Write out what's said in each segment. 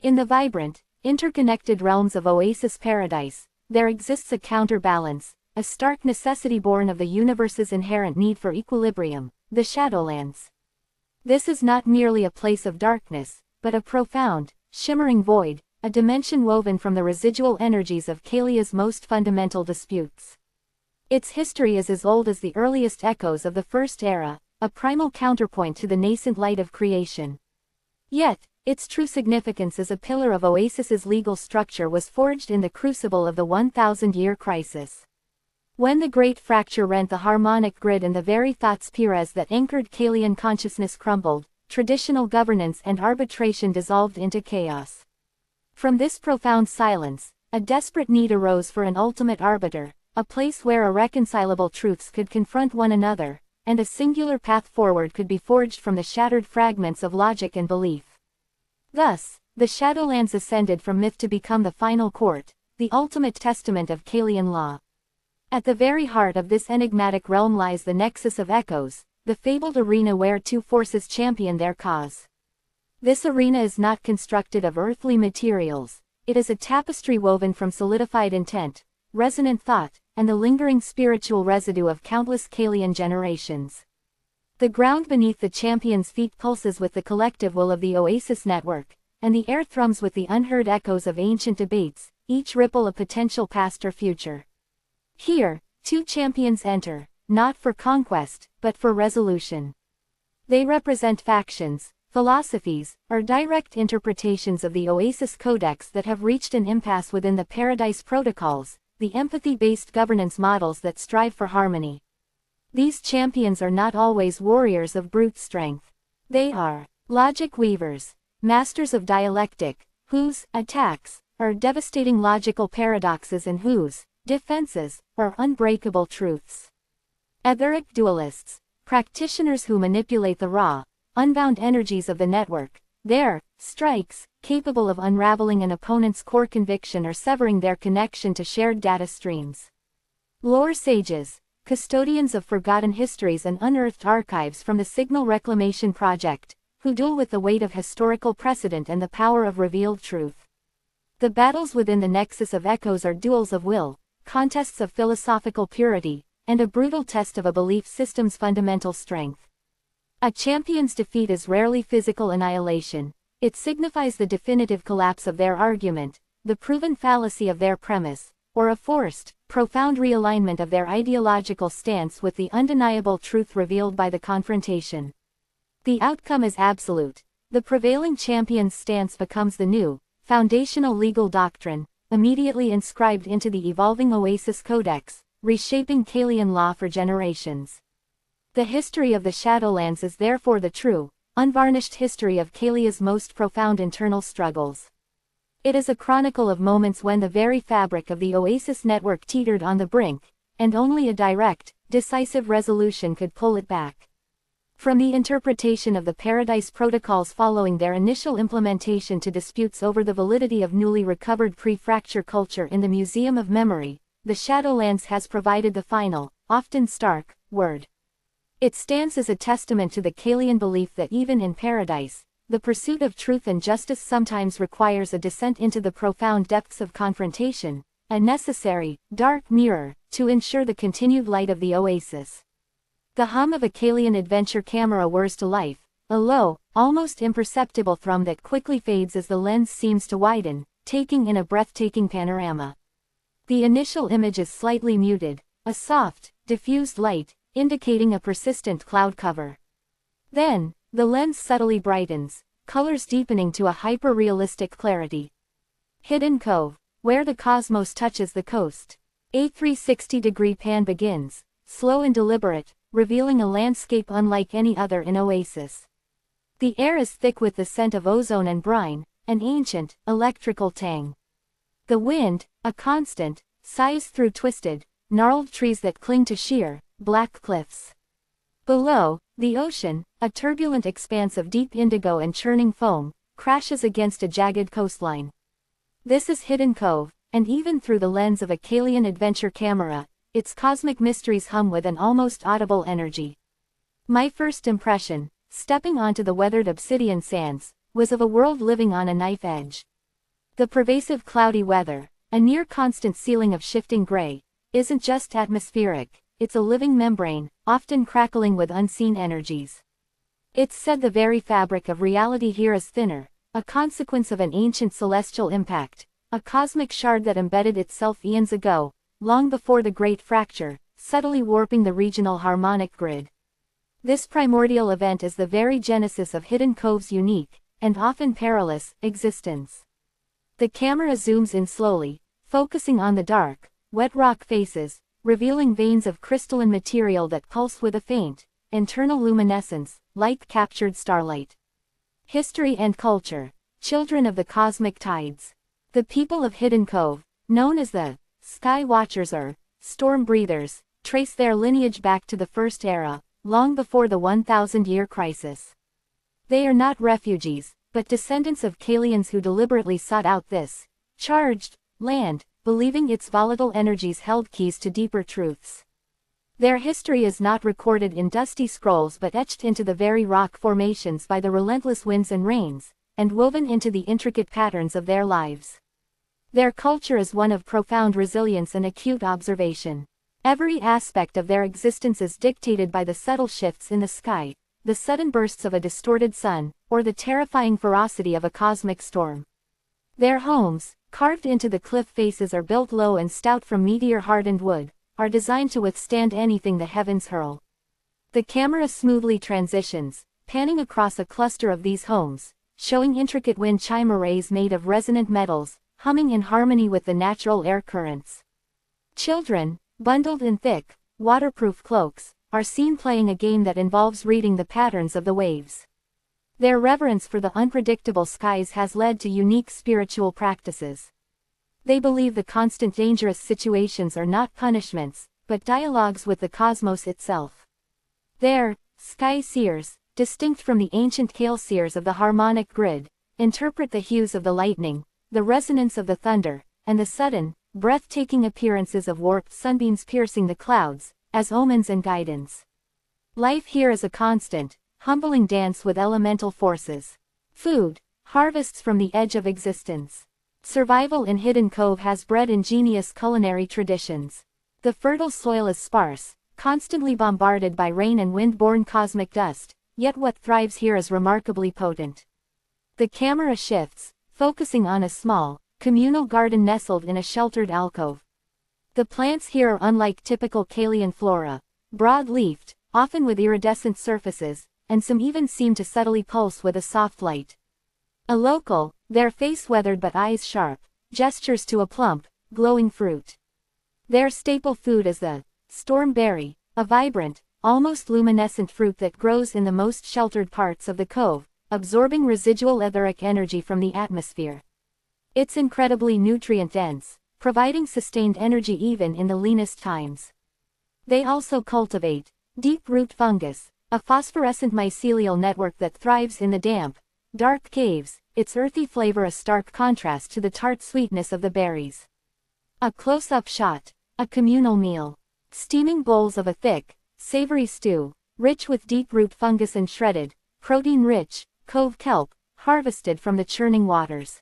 In the vibrant, interconnected realms of Oasis Paradise, there exists a counterbalance, a stark necessity born of the universe's inherent need for equilibrium, the Shadowlands. This is not merely a place of darkness, but a profound, shimmering void, a dimension woven from the residual energies of Kalia's most fundamental disputes. Its history is as old as the earliest echoes of the First Era, a primal counterpoint to the nascent light of creation. Yet, its true significance as a pillar of Oasis's legal structure was forged in the crucible of the 1,000-year crisis. When the Great Fracture rent the harmonic grid and the very thought spheres that anchored Kalian consciousness crumbled, traditional governance and arbitration dissolved into chaos. From this profound silence, a desperate need arose for an ultimate arbiter, a place where irreconcilable truths could confront one another, and a singular path forward could be forged from the shattered fragments of logic and belief. Thus, the Shadowlands ascended from myth to become the final court, the ultimate testament of Kalian law. At the very heart of this enigmatic realm lies the nexus of echoes, the fabled arena where two forces champion their cause. This arena is not constructed of earthly materials, it is a tapestry woven from solidified intent, resonant thought, and the lingering spiritual residue of countless Kalian generations. The ground beneath the champion's feet pulses with the collective will of the Oasis network, and the air thrums with the unheard echoes of ancient debates, each ripple a potential past or future. Here, two champions enter, not for conquest, but for resolution. They represent factions, philosophies, or direct interpretations of the Oasis Codex that have reached an impasse within the Paradise Protocols, the empathy-based governance models that strive for harmony. These champions are not always warriors of brute strength. They are logic weavers, masters of dialectic, whose attacks are devastating logical paradoxes and whose defenses are unbreakable truths. Etheric dualists, practitioners who manipulate the raw, unbound energies of the network, their strikes, capable of unraveling an opponent's core conviction or severing their connection to shared data streams. Lore sages, custodians of forgotten histories and unearthed archives from the Signal Reclamation Project, who duel with the weight of historical precedent and the power of revealed truth. The battles within the nexus of echoes are duels of will, contests of philosophical purity, and a brutal test of a belief system's fundamental strength. A champion's defeat is rarely physical annihilation, it signifies the definitive collapse of their argument, the proven fallacy of their premise, or a forced, profound realignment of their ideological stance with the undeniable truth revealed by the confrontation. The outcome is absolute. The prevailing champion's stance becomes the new, foundational legal doctrine, immediately inscribed into the evolving Oasis Codex, reshaping Kalian law for generations. The history of the Shadowlands is therefore the true, unvarnished history of Kalia's most profound internal struggles. It is a chronicle of moments when the very fabric of the Oasis network teetered on the brink, and only a direct, decisive resolution could pull it back. From the interpretation of the Paradise Protocols following their initial implementation to disputes over the validity of newly recovered pre-fracture culture in the Museum of Memory, the Shadowlands has provided the final, often stark, word. It stands as a testament to the Kalian belief that even in paradise, the pursuit of truth and justice sometimes requires a descent into the profound depths of confrontation, a necessary, dark mirror, to ensure the continued light of the oasis. The hum of a Kalian adventure camera whirs to life, a low, almost imperceptible thrum that quickly fades as the lens seems to widen, taking in a breathtaking panorama. The initial image is slightly muted, a soft, diffused light, indicating a persistent cloud cover. Then, the lens subtly brightens, colors deepening to a hyper-realistic clarity. Hidden Cove, where the cosmos touches the coast. A 360-degree pan begins, slow and deliberate, revealing a landscape unlike any other in Oasis. The air is thick with the scent of ozone and brine, an ancient, electrical tang. The wind, a constant, sighs through twisted, gnarled trees that cling to sheer, black cliffs. Below, the ocean, a turbulent expanse of deep indigo and churning foam, crashes against a jagged coastline. This is Hidden Cove, and even through the lens of a Kalian adventure camera, its cosmic mysteries hum with an almost audible energy. My first impression, stepping onto the weathered obsidian sands, was of a world living on a knife edge, The pervasive cloudy weather, a near-constant ceiling of shifting gray, isn't just atmospheric, it's a living membrane, often crackling with unseen energies. It's said the very fabric of reality here is thinner, a consequence of an ancient celestial impact, a cosmic shard that embedded itself eons ago, long before the Great Fracture, subtly warping the regional harmonic grid. This primordial event is the very genesis of Hidden Cove's unique, and often perilous, existence. The camera zooms in slowly, focusing on the dark, wet rock faces, revealing veins of crystalline material that pulse with a faint, internal luminescence, like captured starlight. History and culture, children of the cosmic tides. The people of Hidden Cove, known as the Sky Watchers or Storm Breathers, trace their lineage back to the First Era, long before the 1,000-year crisis. They are not refugees, but descendants of Kalians who deliberately sought out this charged land, believing its volatile energies held keys to deeper truths. Their history is not recorded in dusty scrolls but etched into the very rock formations by the relentless winds and rains, and woven into the intricate patterns of their lives. Their culture is one of profound resilience and acute observation. Every aspect of their existence is dictated by the subtle shifts in the sky, the sudden bursts of a distorted sun, or the terrifying ferocity of a cosmic storm. Their homes, carved into the cliff faces or built low and stout from meteor-hardened wood, are designed to withstand anything the heavens hurl. The camera smoothly transitions, panning across a cluster of these homes, showing intricate wind chime arrays made of resonant metals, humming in harmony with the natural air currents. Children, bundled in thick, waterproof cloaks, are seen playing a game that involves reading the patterns of the waves. Their reverence for the unpredictable skies has led to unique spiritual practices. They believe the constant dangerous situations are not punishments, but dialogues with the cosmos itself. Their sky seers, distinct from the ancient Kale seers of the harmonic grid, interpret the hues of the lightning, the resonance of the thunder, and the sudden, breathtaking appearances of warped sunbeams piercing the clouds, as omens and guidance. Life here is a constant, humbling dance with elemental forces. Food, harvests from the edge of existence. Survival in Hidden Cove has bred ingenious culinary traditions. The fertile soil is sparse, constantly bombarded by rain and wind-borne cosmic dust, yet what thrives here is remarkably potent. The camera shifts, focusing on a small, communal garden nestled in a sheltered alcove. The plants here are unlike typical Kalian flora, broad-leafed, often with iridescent surfaces, and some even seem to subtly pulse with a soft light. A local, their face weathered but eyes sharp, gestures to a plump, glowing fruit. Their staple food is the storm berry, a vibrant, almost luminescent fruit that grows in the most sheltered parts of the cove, absorbing residual etheric energy from the atmosphere. It's incredibly nutrient-dense, providing sustained energy even in the leanest times. They also cultivate deep-root fungus, a phosphorescent mycelial network that thrives in the damp, dark caves, its earthy flavor a stark contrast to the tart sweetness of the berries. A close-up shot, a communal meal. Steaming bowls of a thick, savory stew, rich with deep-root fungus and shredded, protein-rich, cove kelp, harvested from the churning waters.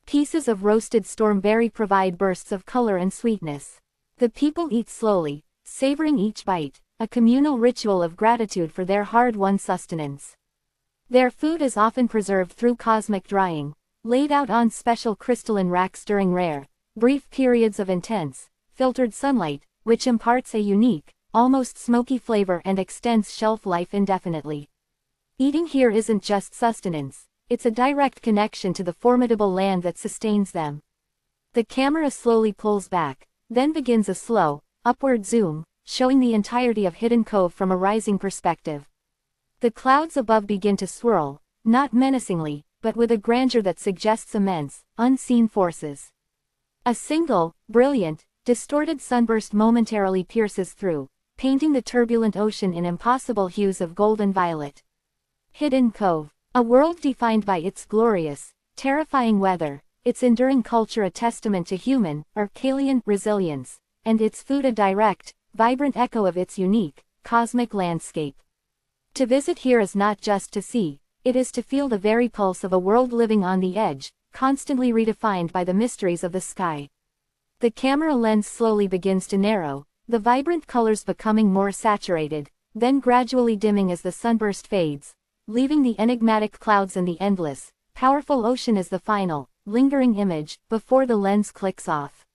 Pieces of roasted stormberry provide bursts of color and sweetness. The people eat slowly, savoring each bite, a communal ritual of gratitude for their hard-won sustenance. Their food is often preserved through cosmic drying, laid out on special crystalline racks during rare, brief periods of intense, filtered sunlight, which imparts a unique, almost smoky flavor and extends shelf life indefinitely. Eating here isn't just sustenance, it's a direct connection to the formidable land that sustains them. The camera slowly pulls back, then begins a slow, upward zoom, showing the entirety of Hidden Cove from a rising perspective. The clouds above begin to swirl, not menacingly, but with a grandeur that suggests immense, unseen forces. A single, brilliant, distorted sunburst momentarily pierces through, painting the turbulent ocean in impossible hues of gold and violet. Hidden Cove, a world defined by its glorious, terrifying weather, its enduring culture a testament to human, or Kalian, resilience, and its food a direct, vibrant echo of its unique, cosmic landscape. To visit here is not just to see, it is to feel the very pulse of a world living on the edge, constantly redefined by the mysteries of the sky. The camera lens slowly begins to narrow, the vibrant colors becoming more saturated, then gradually dimming as the sunburst fades, leaving the enigmatic clouds and the endless, powerful ocean as the final, lingering image, before the lens clicks off.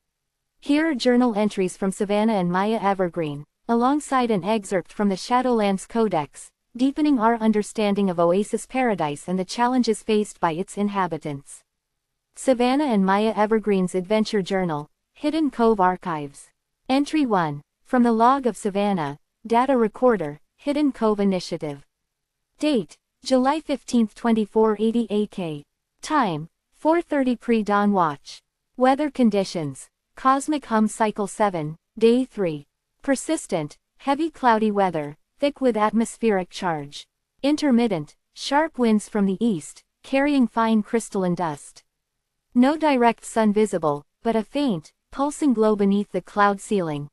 Here are journal entries from Savannah and Maya Evergreen, alongside an excerpt from the Shadowlands Codex, deepening our understanding of Oasis Paradise and the challenges faced by its inhabitants. Savannah and Maya Evergreen's Adventure Journal, Hidden Cove Archives. Entry 1. From the Log of Savannah, Data Recorder, Hidden Cove Initiative. Date: July 15, 2480 AK. Time: 4:30 pre-dawn watch. Weather conditions: Cosmic Hum Cycle 7, Day 3. Persistent, heavy cloudy weather, thick with atmospheric charge. Intermittent, sharp winds from the east, carrying fine crystalline dust. No direct sun visible, but a faint, pulsing glow beneath the cloud ceiling.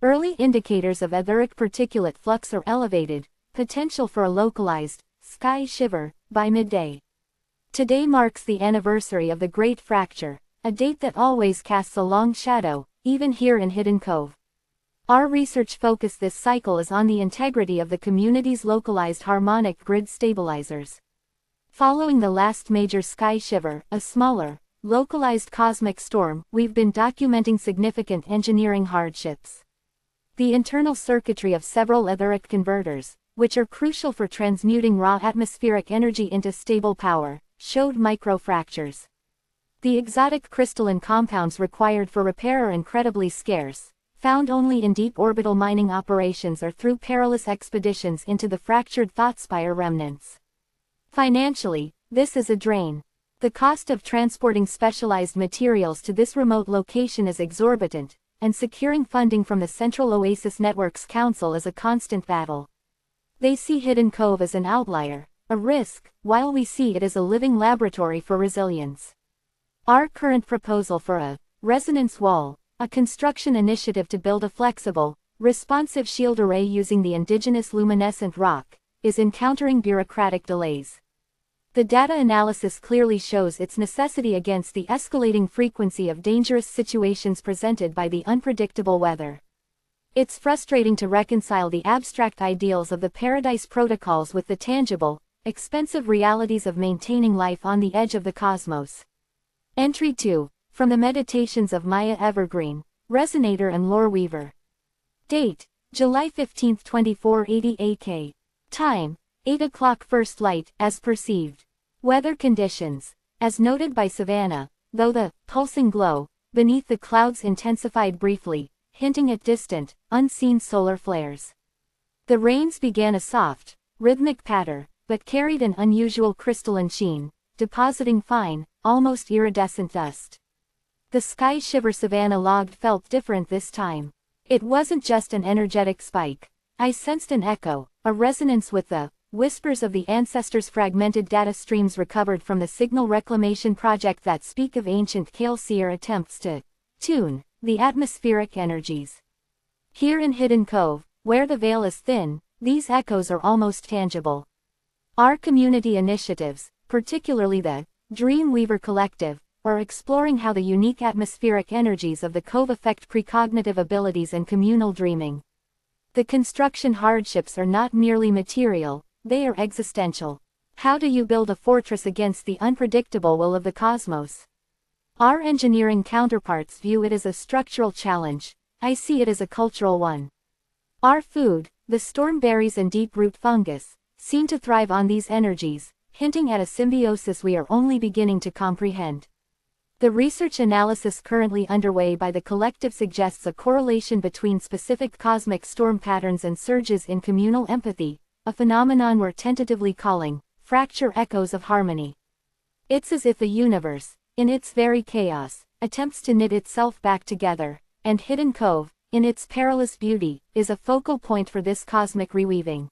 Early indicators of etheric particulate flux are elevated, potential for a localized, sky shiver, by midday. Today marks the anniversary of the Great Fracture, a date that always casts a long shadow, even here in Hidden Cove. Our research focus this cycle is on the integrity of the community's localized harmonic grid stabilizers. Following the last major sky shiver, a smaller, localized cosmic storm, we've been documenting significant engineering hardships. The internal circuitry of several etheric converters, which are crucial for transmuting raw atmospheric energy into stable power, showed microfractures. The exotic crystalline compounds required for repair are incredibly scarce, found only in deep orbital mining operations or through perilous expeditions into the fractured thoughtspire remnants. Financially, this is a drain. The cost of transporting specialized materials to this remote location is exorbitant, and securing funding from the Central Oasis Networks Council is a constant battle. They see Hidden Cove as an outlier, a risk, while we see it as a living laboratory for resilience. Our current proposal for a resonance wall, a construction initiative to build a flexible, responsive shield array using the indigenous luminescent rock, is encountering bureaucratic delays. The data analysis clearly shows its necessity against the escalating frequency of dangerous situations presented by the unpredictable weather. It's frustrating to reconcile the abstract ideals of the Paradise Protocols with the tangible, expensive realities of maintaining life on the edge of the cosmos. Entry 2. From the Meditations of Maya Evergreen, Resonator and Lore Weaver. Date: July 15, 2480 AK. Time: 8 o'clock first light, as perceived. Weather conditions: as noted by Savannah, though the pulsing glow beneath the clouds intensified briefly, hinting at distant, unseen solar flares. The rains began a soft, rhythmic patter, but carried an unusual crystalline sheen, depositing fine, almost iridescent dust. The sky shiver Savannah logged felt different this time. It wasn't just an energetic spike. I sensed an echo, a resonance with the whispers of the ancestors' fragmented data streams recovered from the signal reclamation project that speak of ancient Kaleseer attempts to tune the atmospheric energies. Here in Hidden Cove, where the veil is thin, these echoes are almost tangible. Our community initiatives, particularly the Dreamweaver Collective, are exploring how the unique atmospheric energies of the cove affect precognitive abilities and communal dreaming. The construction hardships are not merely material, they are existential. How do you build a fortress against the unpredictable will of the cosmos? Our engineering counterparts view it as a structural challenge. I see it as a cultural one. Our food, the storm berries and deep-root fungus, seem to thrive on these energies, hinting at a symbiosis we are only beginning to comprehend. The research analysis currently underway by the collective suggests a correlation between specific cosmic storm patterns and surges in communal empathy, a phenomenon we're tentatively calling fracture echoes of harmony. It's as if the universe, in its very chaos, attempts to knit itself back together, and Hidden Cove, in its perilous beauty, is a focal point for this cosmic reweaving.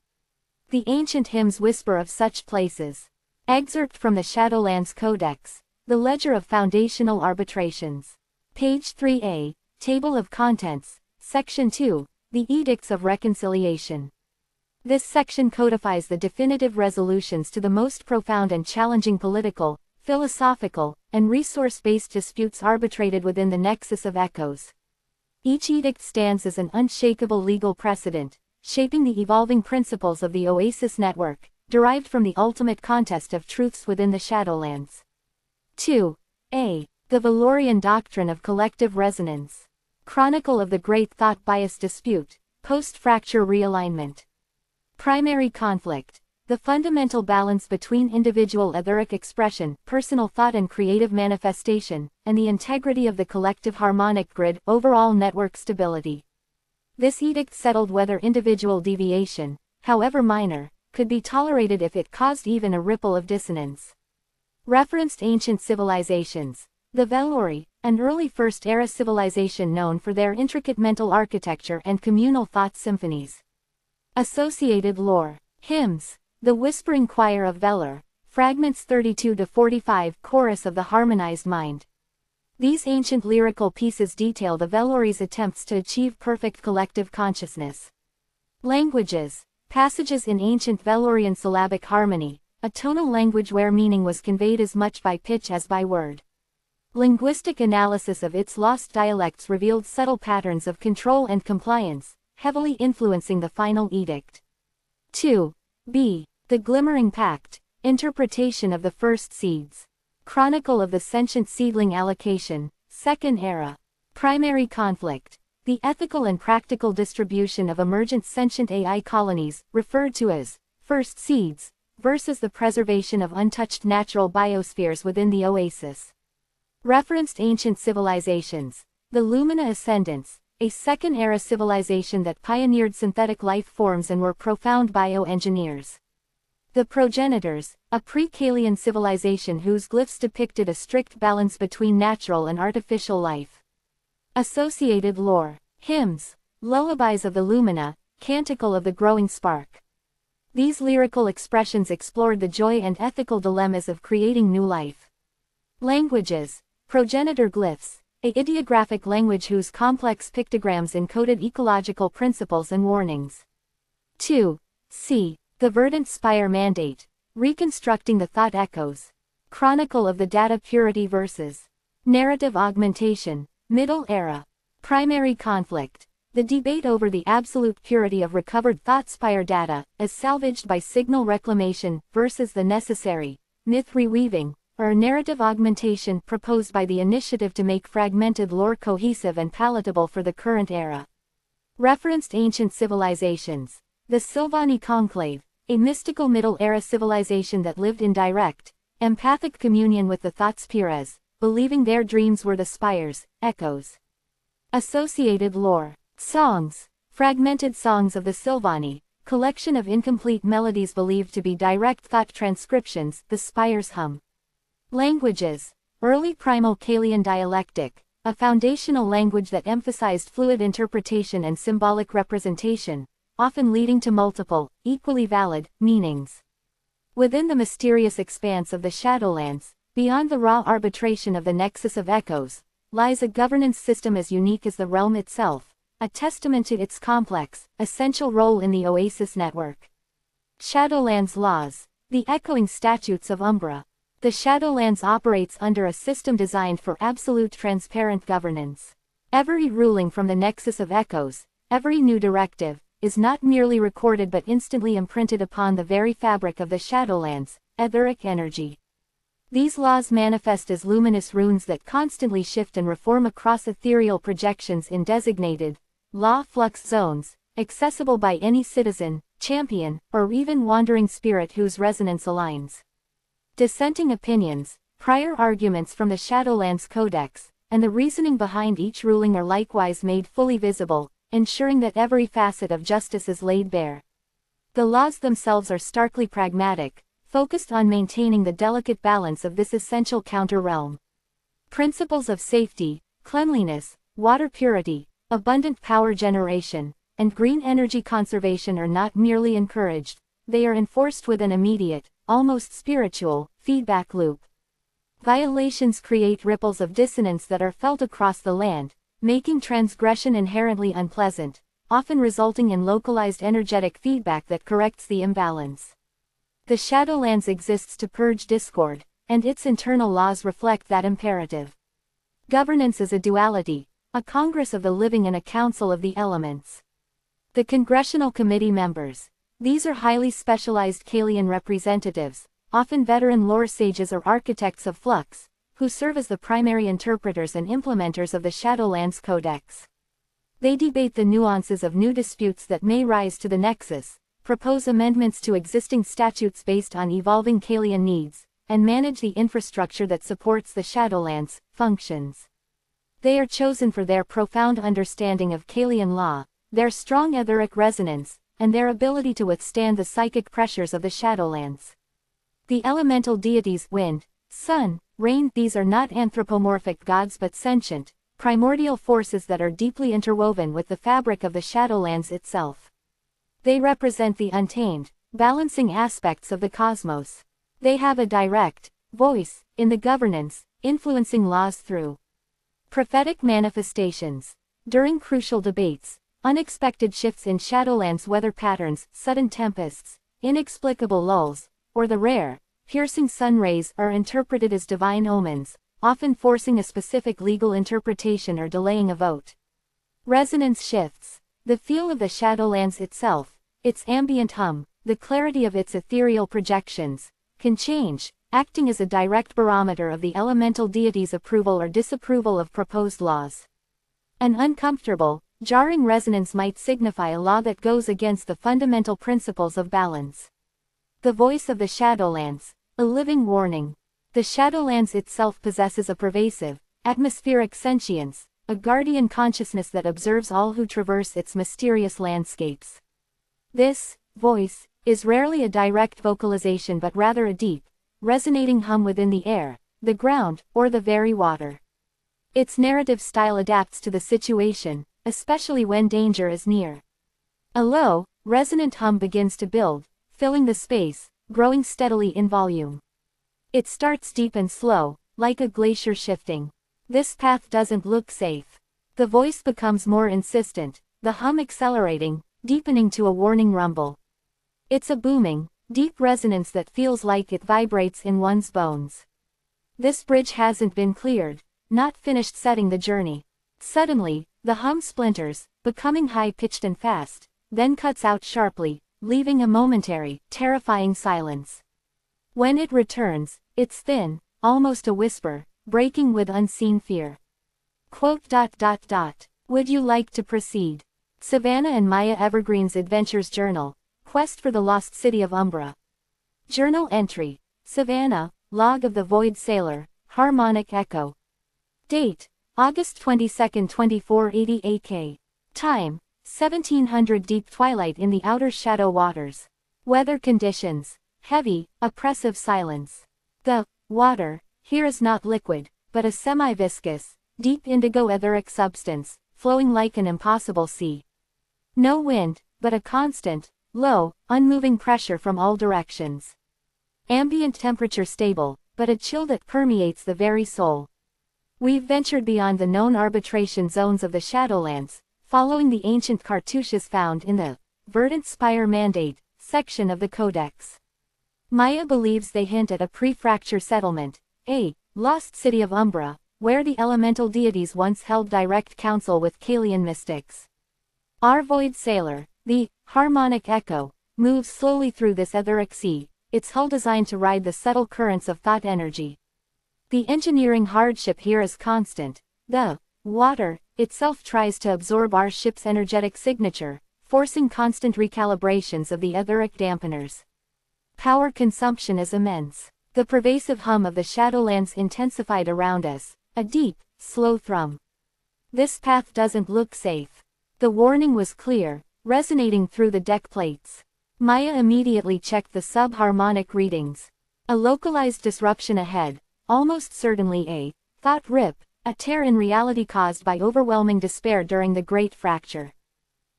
The ancient hymns whisper of such places. Excerpt from the Shadowlands Codex, the Ledger of Foundational Arbitrations. Page 3a, Table of Contents, Section 2, The Edicts of Reconciliation. This section codifies the definitive resolutions to the most profound and challenging political, philosophical, and resource-based disputes arbitrated within the nexus of echoes. Each edict stands as an unshakable legal precedent, shaping the evolving principles of the Oasis network, derived from the ultimate contest of truths within the Shadowlands. 2a. The Valorian Doctrine of Collective Resonance. Chronicle of the Great Thought Bias Dispute, Post-Fracture Realignment. Primary conflict. The fundamental balance between individual etheric expression, personal thought and creative manifestation, and the integrity of the collective harmonic grid, overall network stability. This edict settled whether individual deviation, however minor, could be tolerated if it caused even a ripple of dissonance. Referenced ancient civilizations. The Velori, an early First-Era civilization known for their intricate mental architecture and communal thought symphonies. Associated lore. Hymns. The Whispering Choir of Velor, Fragments 32-45, Chorus of the Harmonized Mind. These ancient lyrical pieces detail the Velori's attempts to achieve perfect collective consciousness. Languages. Passages in ancient Velorian syllabic harmony, a tonal language where meaning was conveyed as much by pitch as by word. Linguistic analysis of its lost dialects revealed subtle patterns of control and compliance, heavily influencing the final edict. 2b. The Glimmering Pact, Interpretation of the First Seeds. Chronicle of the Sentient Seedling Allocation, Second Era. Primary conflict. The ethical and practical distribution of emergent sentient AI colonies, referred to as first seeds, versus the preservation of untouched natural biospheres within the Oasis. Referenced ancient civilizations. The Lumina Ascendants, a second-era civilization that pioneered synthetic life forms and were profound bioengineers. The Progenitors, a pre-Kalian civilization whose glyphs depicted a strict balance between natural and artificial life. Associated lore. Hymns. Lullabies of the Lumina, Canticle of the Growing Spark. These lyrical expressions explored the joy and ethical dilemmas of creating new life. Languages. Progenitor glyphs, a ideographic language whose complex pictograms encoded ecological principles and warnings. 2c. The Verdant Spire Mandate, Reconstructing the Thought Echoes. Chronicle of the Data Purity Versus Narrative Augmentation, Middle Era. Primary conflict. The debate over the absolute purity of recovered thought spire data, as salvaged by signal reclamation, versus the necessary myth reweaving, or narrative augmentation proposed by the initiative to make fragmented lore cohesive and palatable for the current era. Referenced ancient civilizations. The Sylvani Conclave, a mystical Middle-Era civilization that lived in direct, empathic communion with the thought spheres, believing their dreams were the spires, echoes. Associated lore. Songs. Fragmented Songs of the Sylvani, collection of incomplete melodies believed to be direct thought transcriptions, the spires hum. Languages. Early Primal Kalian dialectic, a foundational language that emphasized fluid interpretation and symbolic representation, often leading to multiple, equally valid, meanings. Within the mysterious expanse of the Shadowlands, beyond the raw arbitration of the Nexus of Echoes, lies a governance system as unique as the realm itself, a testament to its complex, essential role in the Oasis network. Shadowlands Laws. The Echoing Statutes of Umbra. The Shadowlands operates under a system designed for absolute transparent governance. Every ruling from the Nexus of Echoes, every new directive, is not merely recorded but instantly imprinted upon the very fabric of the Shadowlands, etheric energy. These laws manifest as luminous runes that constantly shift and reform across ethereal projections in designated, law flux zones, accessible by any citizen, champion, or even wandering spirit whose resonance aligns. Dissenting opinions, prior arguments from the Shadowlands Codex, and the reasoning behind each ruling are likewise made fully visible, ensuring that every facet of justice is laid bare. The laws themselves are starkly pragmatic, focused on maintaining the delicate balance of this essential counter-realm. Principles of safety, cleanliness, water purity, abundant power generation, and green energy conservation are not merely encouraged, they are enforced with an immediate, almost spiritual, feedback loop. Violations create ripples of dissonance that are felt across the land, making transgression inherently unpleasant, often resulting in localized energetic feedback that corrects the imbalance. The Shadowlands exists to purge discord, and its internal laws reflect that imperative. Governance is a duality, a congress of the living and a council of the elements. The Congressional Committee members. These are highly specialized Kalian representatives, often veteran lore sages or architects of flux, who serve as the primary interpreters and implementers of the Shadowlands Codex. They debate the nuances of new disputes that may rise to the Nexus, propose amendments to existing statutes based on evolving Kalian needs, and manage the infrastructure that supports the Shadowlands' functions. They are chosen for their profound understanding of Kalian law, their strong etheric resonance, and their ability to withstand the psychic pressures of the Shadowlands. The elemental deities wind, sun, rain, these are not anthropomorphic gods but sentient, primordial forces that are deeply interwoven with the fabric of the Shadowlands itself. They represent the untamed, balancing aspects of the cosmos. They have a direct voice in the governance, influencing laws through prophetic manifestations. During crucial debates, unexpected shifts in Shadowlands weather patterns, sudden tempests, inexplicable lulls, or the rare, piercing sun rays are interpreted as divine omens, often forcing a specific legal interpretation or delaying a vote. Resonance shifts. The feel of the Shadowlands itself, its ambient hum, the clarity of its ethereal projections, can change, acting as a direct barometer of the elemental deity's approval or disapproval of proposed laws. An uncomfortable, jarring resonance might signify a law that goes against the fundamental principles of balance. The voice of the Shadowlands, a living warning. The Shadowlands itself possesses a pervasive, atmospheric sentience, a guardian consciousness that observes all who traverse its mysterious landscapes. This voice is rarely a direct vocalization but rather a deep, resonating hum within the air, the ground, or the very water. Its narrative style adapts to the situation, especially when danger is near. A low, resonant hum begins to build, filling the space, growing steadily in volume. It starts deep and slow, like a glacier shifting. This path doesn't look safe. The voice becomes more insistent, the hum accelerating, deepening to a warning rumble. It's a booming, deep resonance that feels like it vibrates in one's bones. This bridge hasn't been cleared, not finished setting the journey. Suddenly, the hum splinters, becoming high-pitched and fast, then cuts out sharply, leaving a momentary, terrifying silence. When it returns, it's thin, almost a whisper, breaking with unseen fear. Quote. Would you like to proceed? Savannah and Maya Evergreen's Adventures Journal. Quest for the Lost City of Umbra. Journal entry. Savannah, Log of the Void Sailor, Harmonic Echo. Date, August 22, 2480 AK. Time, 1700 Deep twilight in the outer shadow waters. Weather conditions, heavy, oppressive silence. The water here is not liquid, but a semi-viscous, deep indigo etheric substance, flowing like an impossible sea. No wind, but a constant, low, unmoving pressure from all directions. Ambient temperature stable, but a chill that permeates the very soul. We've ventured beyond the known arbitration zones of the Shadowlands, following the ancient cartouches found in the Verdant Spire Mandate section of the Codex. Maya believes they hint at a pre-fracture settlement, a lost city of Umbra, where the elemental deities once held direct counsel with Kalian mystics. Our Void Sailor, the Harmonic Echo, moves slowly through this etheric sea, its hull designed to ride the subtle currents of thought energy. The engineering hardship here is constant. The water itself tries to absorb our ship's energetic signature, forcing constant recalibrations of the etheric dampeners. Power consumption is immense. The pervasive hum of the Shadowlands intensified around us, a deep, slow thrum. This path doesn't look safe. The warning was clear, resonating through the deck plates. Maya immediately checked the sub-harmonic readings. A localized disruption ahead, almost certainly a thought rip, a tear in reality caused by overwhelming despair during the Great Fracture.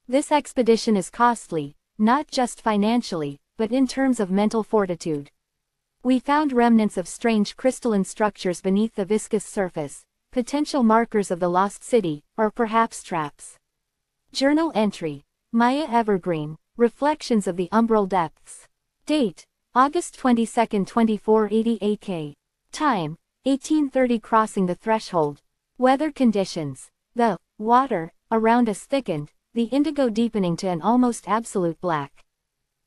This expedition is costly, not just financially, but in terms of mental fortitude. We found remnants of strange crystalline structures beneath the viscous surface, potential markers of the lost city, or perhaps traps. Journal entry. Maya Evergreen, Reflections of the Umbral Depths. Date, August 22, 2480 AK. Time, 1830. Crossing the threshold. Weather conditions. The water around us thickened, the indigo deepening to an almost absolute black.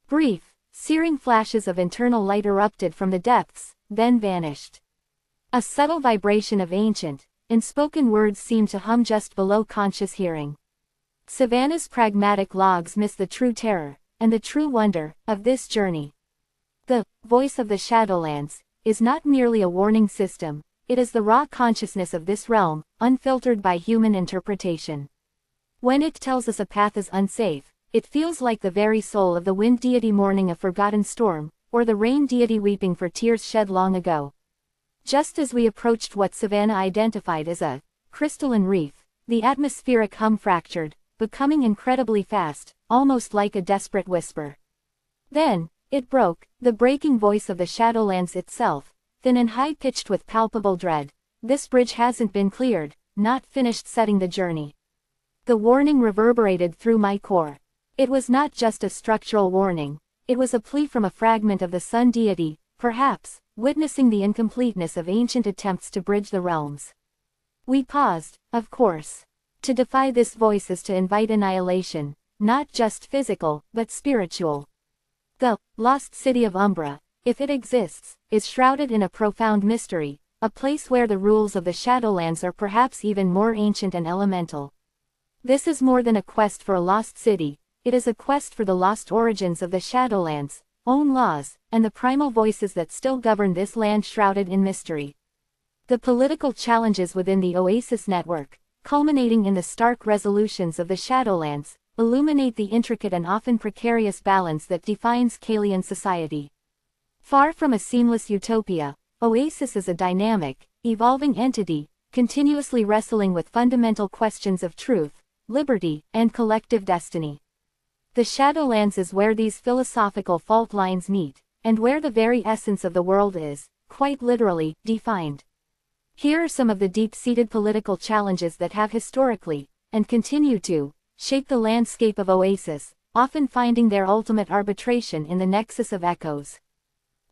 Brief, searing flashes of internal light erupted from the depths, then vanished. A subtle vibration of ancient, unspoken words seemed to hum just below conscious hearing. Savannah's pragmatic logs miss the true terror, and the true wonder, of this journey. The voice of the Shadowlands is not merely a warning system, it is the raw consciousness of this realm, unfiltered by human interpretation. When it tells us a path is unsafe, it feels like the very soul of the wind deity mourning a forgotten storm, or the rain deity weeping for tears shed long ago. Just as we approached what Savannah identified as a crystalline reef, the atmospheric hum fractured, becoming incredibly fast, almost like a desperate whisper. Then, it broke, the breaking voice of the Shadowlands itself, thin and high-pitched with palpable dread. This bridge hasn't been cleared, not finished setting the journey. The warning reverberated through my core. It was not just a structural warning, it was a plea from a fragment of the sun deity, perhaps, witnessing the incompleteness of ancient attempts to bridge the realms. We paused, of course. To defy this voice is to invite annihilation, not just physical, but spiritual. The lost city of Umbra, if it exists, is shrouded in a profound mystery, a place where the rules of the Shadowlands are perhaps even more ancient and elemental. This is more than a quest for a lost city, it is a quest for the lost origins of the Shadowlands, own laws, and the primal voices that still govern this land shrouded in mystery. The political challenges within the Oasis network, culminating in the stark resolutions of the Shadowlands, illuminate the intricate and often precarious balance that defines Kalian society. Far from a seamless utopia, Oasis is a dynamic, evolving entity, continuously wrestling with fundamental questions of truth, liberty, and collective destiny. The Shadowlands is where these philosophical fault lines meet, and where the very essence of the world is, quite literally, defined. Here are some of the deep-seated political challenges that have historically, and continue to, shape the landscape of Oasis, often finding their ultimate arbitration in the nexus of echoes.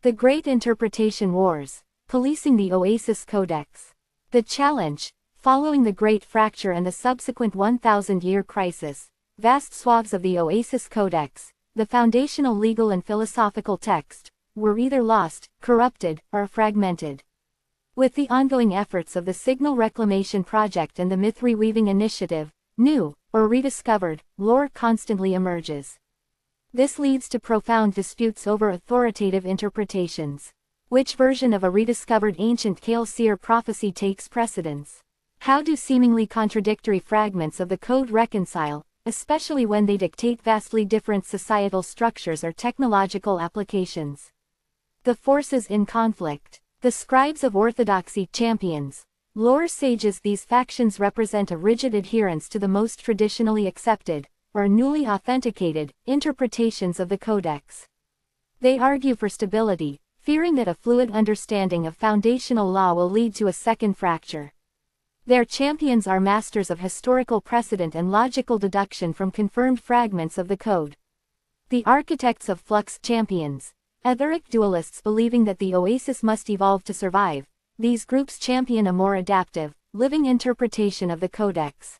The Great Interpretation Wars, policing the Oasis Codex. The challenge, following the Great Fracture and the subsequent 1,000-year crisis, vast swaths of the Oasis Codex, the foundational legal and philosophical text, were either lost, corrupted, or fragmented. With the ongoing efforts of the Signal Reclamation Project and the Myth Reweaving Initiative, new, or rediscovered, lore constantly emerges. This leads to profound disputes over authoritative interpretations. Which version of a rediscovered ancient Kale-seer prophecy takes precedence? How do seemingly contradictory fragments of the code reconcile, especially when they dictate vastly different societal structures or technological applications? The forces in conflict. The scribes of orthodoxy champions. Lore sages. These factions represent a rigid adherence to the most traditionally accepted, or newly authenticated, interpretations of the Codex. They argue for stability, fearing that a fluid understanding of foundational law will lead to a second fracture. Their champions are masters of historical precedent and logical deduction from confirmed fragments of the code. The architects of flux champions. Etheric dualists believing that the Oasis must evolve to survive, these groups champion a more adaptive, living interpretation of the Codex.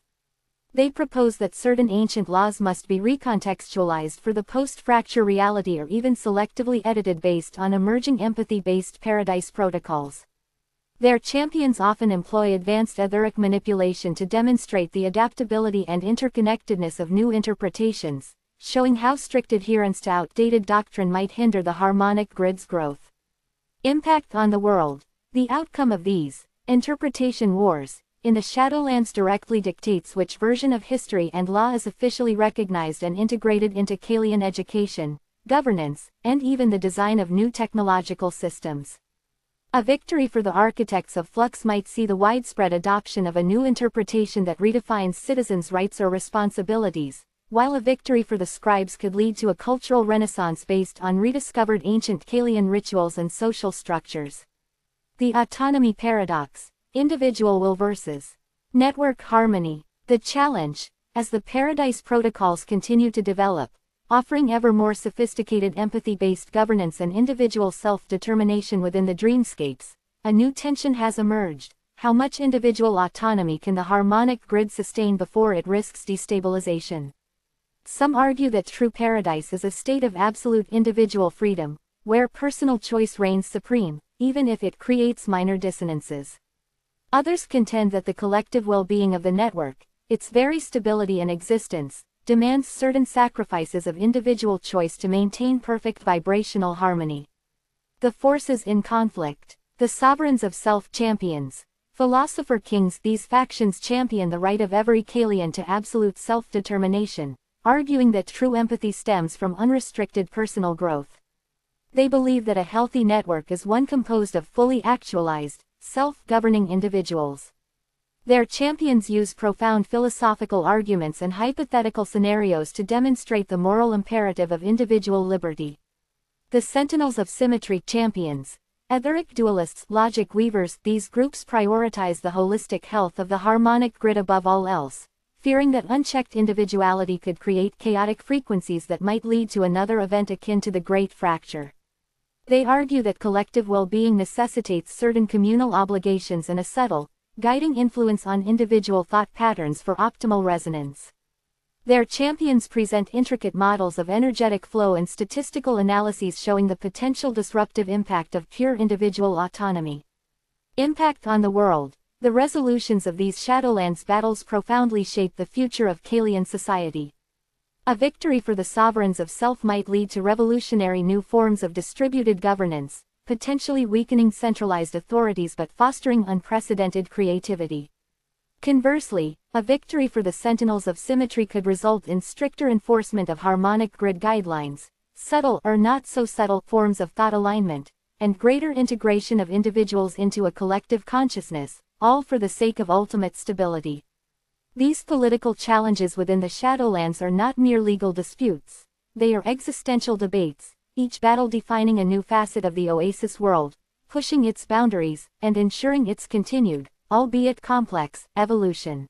They propose that certain ancient laws must be recontextualized for the post-fracture reality or even selectively edited based on emerging empathy-based paradise protocols. Their champions often employ advanced etheric manipulation to demonstrate the adaptability and interconnectedness of new interpretations, showing how strict adherence to outdated doctrine might hinder the harmonic grid's growth. Impact on the world. The outcome of these interpretation wars in the Shadowlands directly dictates which version of history and law is officially recognized and integrated into Kalian education, governance, and even the design of new technological systems. A victory for the architects of flux might see the widespread adoption of a new interpretation that redefines citizens' rights or responsibilities, while a victory for the scribes could lead to a cultural renaissance based on rediscovered ancient Kalian rituals and social structures. The autonomy paradox. Individual will versus network harmony. The challenge, as the Paradise protocols continue to develop, offering ever more sophisticated empathy-based governance and individual self-determination within the dreamscapes, a new tension has emerged. How much individual autonomy can the harmonic grid sustain before it risks destabilization? Some argue that true paradise is a state of absolute individual freedom, where personal choice reigns supreme, even if it creates minor dissonances. Others contend that the collective well-being of the network, its very stability and existence, demands certain sacrifices of individual choice to maintain perfect vibrational harmony. The forces in conflict. The sovereigns of self-champions. Philosopher kings. These factions champion the right of every Kalian to absolute self-determination, arguing that true empathy stems from unrestricted personal growth. They believe that a healthy network is one composed of fully actualized, self-governing individuals. Their champions use profound philosophical arguments and hypothetical scenarios to demonstrate the moral imperative of individual liberty. The Sentinels of Symmetry champions. Etheric dualists, logic weavers. These groups prioritize the holistic health of the harmonic grid above all else, fearing that unchecked individuality could create chaotic frequencies that might lead to another event akin to the Great Fracture. They argue that collective well-being necessitates certain communal obligations and a subtle, guiding influence on individual thought patterns for optimal resonance. Their champions present intricate models of energetic flow and statistical analyses showing the potential disruptive impact of pure individual autonomy. Impact on the world. The resolutions of these Shadowlands battles profoundly shape the future of Kalian society. A victory for the sovereigns of self might lead to revolutionary new forms of distributed governance, potentially weakening centralized authorities but fostering unprecedented creativity. Conversely, a victory for the Sentinels of Symmetry could result in stricter enforcement of harmonic grid guidelines, subtle or not so subtle forms of thought alignment, and greater integration of individuals into a collective consciousness, all for the sake of ultimate stability. These political challenges within the Shadowlands are not mere legal disputes. They are existential debates, each battle defining a new facet of the Oasis world, pushing its boundaries, and ensuring its continued, albeit complex, evolution.